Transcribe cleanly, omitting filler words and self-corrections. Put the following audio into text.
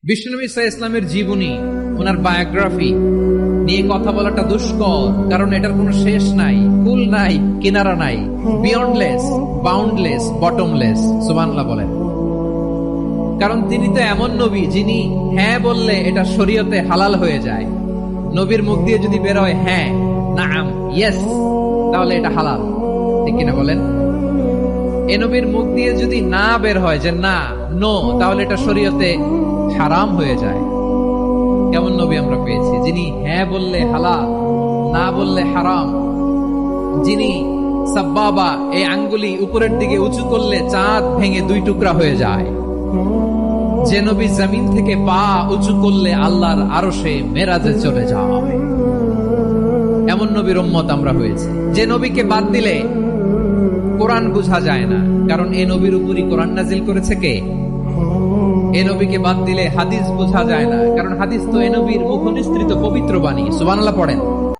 বিশ্বনবী সাল্লাল্লাহু আলাইহি ইসলামের জীবনী, ওনার বায়োগ্রাফি নিয়ে কথা বলাটা দুষ্কর, কারণ এটার কোনো শেষ নাই, কুল নাই, কিনারা নাই, বিয়ন্ডলেস, বাউন্ডলেস, বটমলেস। সুবহানাল্লাহ বলেন। কারণ তিনি তো এমন নবী যিনি হ্যাঁ বললে এটা শরীয়তে হালাল হয়ে যায়। নবীর মুখ দিয়ে যদি বের হয় হ্যাঁ, নাম, ইয়েস, তাহলে এটা হালাল। ঠিক কিনা বলেন? এ নবীর মুখ দিয়ে যদি না বের হয় যে না, নো, তাহলে এটা শরীয়তে হারাম হয়ে যায়। কেমন নবী আমরা পেয়েছি, যিনি হ্যাঁ বললে হালাল, না বললে হারাম, যিনি সাব্বাবা, এই আঙ্গুলি উপরের দিকে উঁচু করলে চাঁদ ভেঙে দুই টুকরা হয়ে যায়, যে নবী জমিন থেকে পা উঁচু করলে আল্লাহর আরশে মেরাজে চলে যায়। এমন নবীর উম্মত আমরা হয়েছি। যে নবীকে বাদ দিলে কোরআন বোঝা যায় না, কারণ এই নবীর উপরই কোরআন নাজিল করেছে কে? এই নবীকে বাদ দিলে হাদিস বোঝা যায় না, কারণ হাদিস তো এই নবীর মুখ নিঃসৃত পবিত্র বাণী। সুবহানাল্লাহ পড়েন।